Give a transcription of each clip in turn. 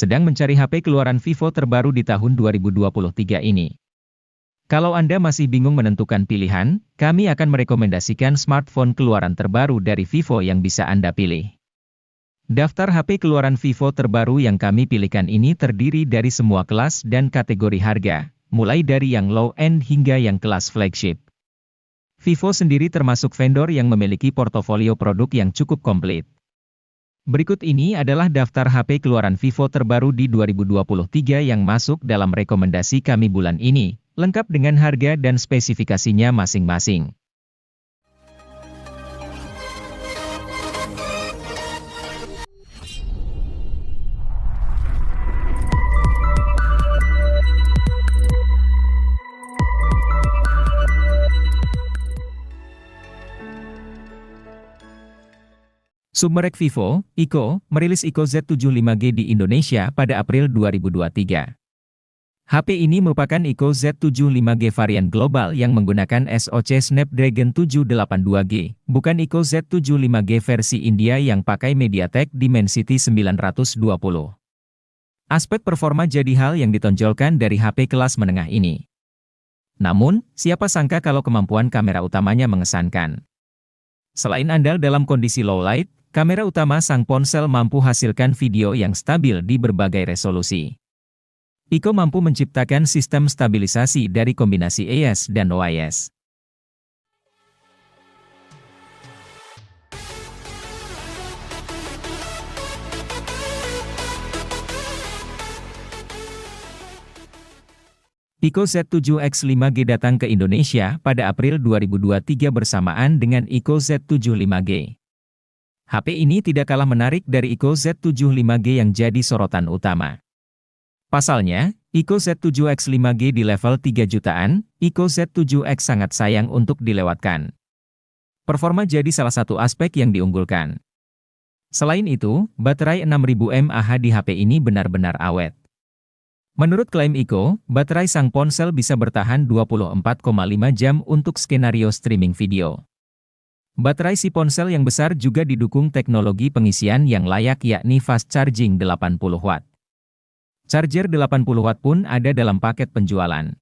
sedang mencari HP keluaran Vivo terbaru di tahun 2023 ini. Kalau Anda masih bingung menentukan pilihan, kami akan merekomendasikan smartphone keluaran terbaru dari Vivo yang bisa Anda pilih. Daftar HP keluaran Vivo terbaru yang kami pilihkan ini terdiri dari semua kelas dan kategori harga, mulai dari yang low-end hingga yang kelas flagship. Vivo sendiri termasuk vendor yang memiliki portofolio produk yang cukup komplit. Berikut ini adalah daftar HP keluaran Vivo terbaru di 2023 yang masuk dalam rekomendasi kami bulan ini, lengkap dengan harga dan spesifikasinya masing-masing. Submerek Vivo, Ico, merilis Ico Z75G di Indonesia pada April 2023. HP ini merupakan Ico Z75G varian global yang menggunakan SoC Snapdragon 782G, bukan Ico Z75G versi India yang pakai MediaTek Dimensity 920. Aspek performa jadi hal yang ditonjolkan dari HP kelas menengah ini. Namun, siapa sangka kalau kemampuan kamera utamanya mengesankan. Selain andal dalam kondisi low light, kamera utama sang ponsel mampu hasilkan video yang stabil di berbagai resolusi. Ico mampu menciptakan sistem stabilisasi dari kombinasi AIS dan OIS. Ico Z7X 5G datang ke Indonesia pada April 2023 bersamaan dengan Ico Z75G. HP ini tidak kalah menarik dari Ico Z75G yang jadi sorotan utama. Pasalnya, Ico Z7X 5G di level 3 jutaan, Ico Z7X sangat sayang untuk dilewatkan. Performa jadi salah satu aspek yang diunggulkan. Selain itu, baterai 6000 mAh di HP ini benar-benar awet. Menurut klaim Ico, baterai sang ponsel bisa bertahan 24,5 jam untuk skenario streaming video. Baterai si ponsel yang besar juga didukung teknologi pengisian yang layak yakni fast charging 80 watt. Charger 80 watt pun ada dalam paket penjualan.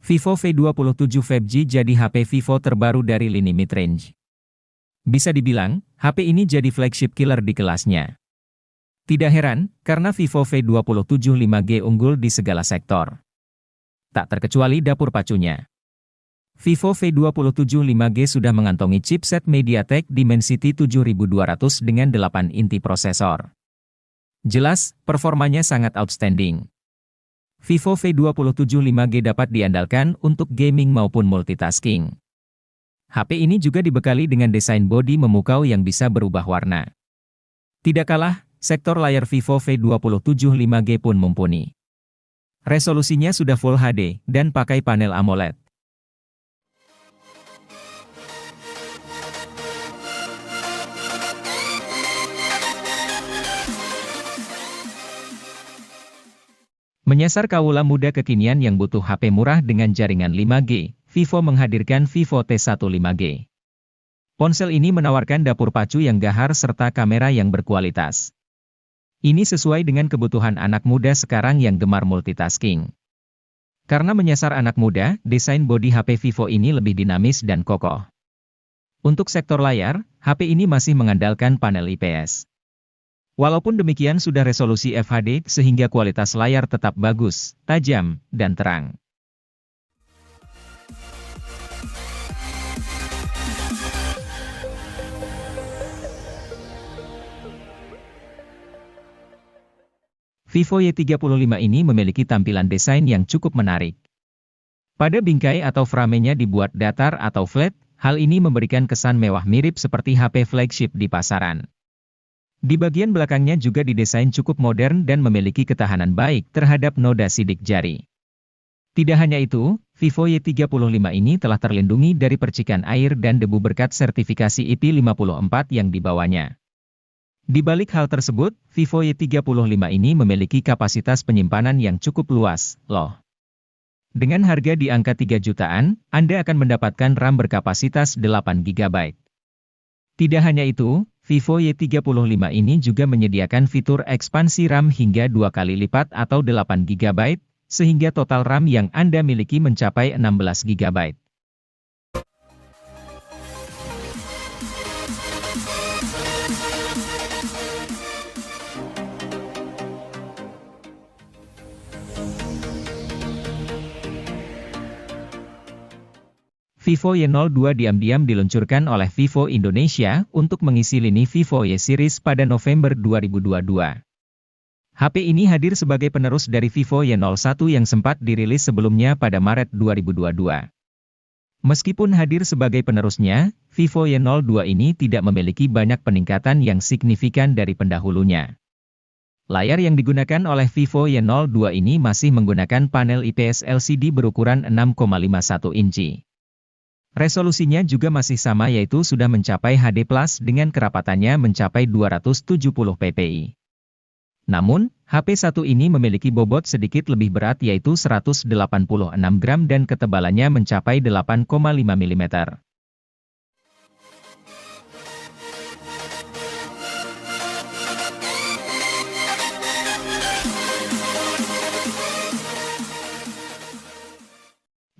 Vivo V27 5G jadi HP Vivo terbaru dari lini mid-range. Bisa dibilang, HP ini jadi flagship killer di kelasnya. Tidak heran, karena Vivo V27 5G unggul di segala sektor. Tak terkecuali dapur pacunya. Vivo V27 5G sudah mengantongi chipset MediaTek Dimensity 7200 dengan 8 inti prosesor. Jelas, performanya sangat outstanding. Vivo V27 5G dapat diandalkan untuk gaming maupun multitasking. HP ini juga dibekali dengan desain bodi memukau yang bisa berubah warna. Tidak kalah, sektor layar Vivo V27 5G pun mumpuni. Resolusinya sudah Full HD dan pakai panel AMOLED. Menyasar kaula muda kekinian yang butuh HP murah dengan jaringan 5G, Vivo menghadirkan Vivo T1 5G. Ponsel ini menawarkan dapur pacu yang gahar serta kamera yang berkualitas. Ini sesuai dengan kebutuhan anak muda sekarang yang gemar multitasking. Karena menyasar anak muda, desain bodi HP Vivo ini lebih dinamis dan kokoh. Untuk sektor layar, HP ini masih mengandalkan panel IPS. Walaupun demikian sudah resolusi FHD sehingga kualitas layar tetap bagus, tajam, dan terang. Vivo Y35 ini memiliki tampilan desain yang cukup menarik. Pada bingkai atau framenya dibuat datar atau flat, hal ini memberikan kesan mewah mirip seperti HP flagship di pasaran. Di bagian belakangnya juga didesain cukup modern dan memiliki ketahanan baik terhadap noda sidik jari. Tidak hanya itu, Vivo Y35 ini telah terlindungi dari percikan air dan debu berkat sertifikasi IP54 yang dibawanya. Di balik hal tersebut, Vivo Y35 ini memiliki kapasitas penyimpanan yang cukup luas, loh. Dengan harga di angka 3 jutaan, Anda akan mendapatkan RAM berkapasitas 8 GB. Tidak hanya itu, Vivo Y35 ini juga menyediakan fitur ekspansi RAM hingga 2 kali lipat atau 8 GB, sehingga total RAM yang Anda miliki mencapai 16 GB. Vivo Y02 diam-diam diluncurkan oleh Vivo Indonesia untuk mengisi lini Vivo Y series pada November 2022. HP ini hadir sebagai penerus dari Vivo Y01 yang sempat dirilis sebelumnya pada Maret 2022. Meskipun hadir sebagai penerusnya, Vivo Y02 ini tidak memiliki banyak peningkatan yang signifikan dari pendahulunya. Layar yang digunakan oleh Vivo Y02 ini masih menggunakan panel IPS LCD berukuran 6,51 inci. Resolusinya juga masih sama yaitu sudah mencapai HD+ dengan kerapatannya mencapai 270 ppi. Namun, HP1 ini memiliki bobot sedikit lebih berat yaitu 186 gram dan ketebalannya mencapai 8,5 mm.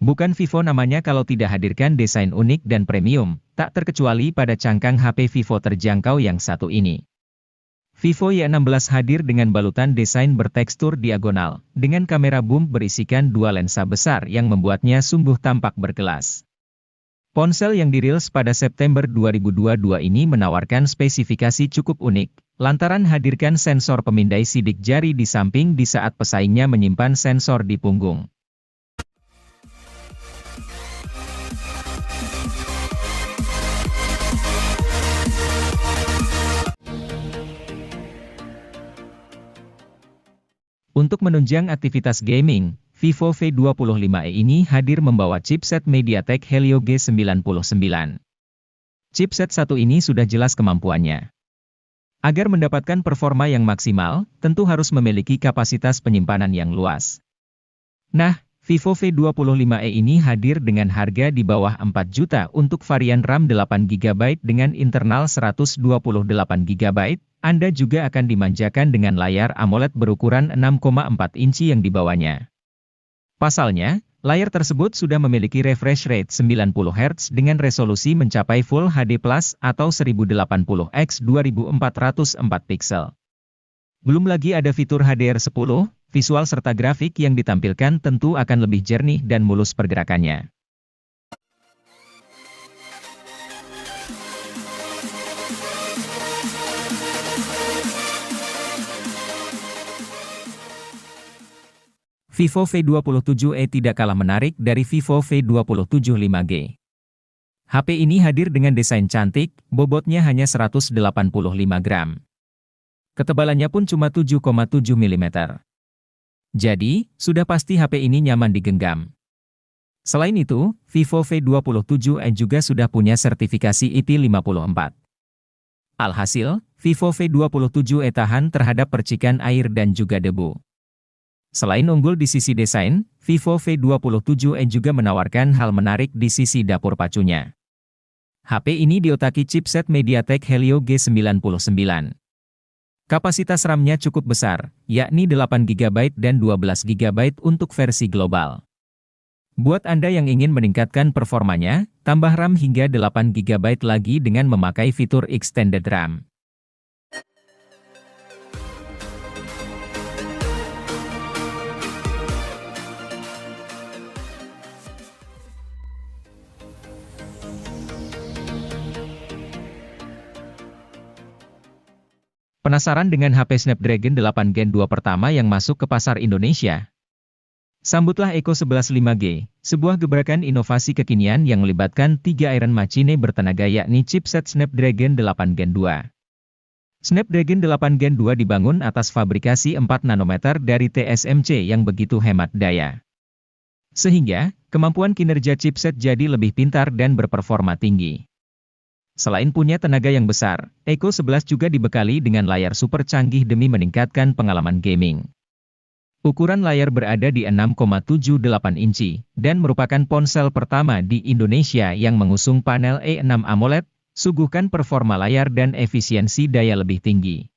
Bukan Vivo namanya kalau tidak hadirkan desain unik dan premium, tak terkecuali pada cangkang HP Vivo terjangkau yang satu ini. Vivo Y16 hadir dengan balutan desain bertekstur diagonal, dengan kamera boom berisikan dua lensa besar yang membuatnya sungguh tampak berkelas. Ponsel yang dirilis pada September 2022 ini menawarkan spesifikasi cukup unik, lantaran hadirkan sensor pemindai sidik jari di samping di saat pesaingnya menyimpan sensor di punggung. Untuk menunjang aktivitas gaming, Vivo V25e ini hadir membawa chipset MediaTek Helio G99. Chipset satu ini sudah jelas kemampuannya. Agar mendapatkan performa yang maksimal, tentu harus memiliki kapasitas penyimpanan yang luas. Nah, Vivo V25e ini hadir dengan harga di bawah 4 juta untuk varian RAM 8 GB dengan internal 128 GB. Anda juga akan dimanjakan dengan layar AMOLED berukuran 6,4 inci yang dibawanya. Pasalnya, layar tersebut sudah memiliki refresh rate 90 Hz dengan resolusi mencapai Full HD+ atau 1080 x 2404 piksel. Belum lagi ada fitur HDR10, visual serta grafik yang ditampilkan tentu akan lebih jernih dan mulus pergerakannya. Vivo V27e tidak kalah menarik dari Vivo V27 5G. HP ini hadir dengan desain cantik, bobotnya hanya 185 gram. Ketebalannya pun cuma 7,7 mm. Jadi, sudah pasti HP ini nyaman digenggam. Selain itu, Vivo V27e juga sudah punya sertifikasi IP54. Alhasil, Vivo V27e tahan terhadap percikan air dan juga debu. Selain unggul di sisi desain, Vivo V27e juga menawarkan hal menarik di sisi dapur pacunya. HP ini diotaki chipset MediaTek Helio G99. Kapasitas RAM-nya cukup besar, yakni 8 GB dan 12 GB untuk versi global. Buat Anda yang ingin meningkatkan performanya, tambah RAM hingga 8 GB lagi dengan memakai fitur Extended RAM. Penasaran dengan HP Snapdragon 8 Gen 2 pertama yang masuk ke pasar Indonesia? Sambutlah Eco 11 5G, sebuah gebrakan inovasi kekinian yang melibatkan 3 Iron Machine bertenaga yakni chipset Snapdragon 8 Gen 2. Snapdragon 8 Gen 2 dibangun atas fabrikasi 4 nanometer dari TSMC yang begitu hemat daya. Sehingga, kemampuan kinerja chipset jadi lebih pintar dan berperforma tinggi. Selain punya tenaga yang besar, Echo 11 juga dibekali dengan layar super canggih demi meningkatkan pengalaman gaming. Ukuran layar berada di 6,78 inci, dan merupakan ponsel pertama di Indonesia yang mengusung panel E6 AMOLED, suguhkan performa layar dan efisiensi daya lebih tinggi.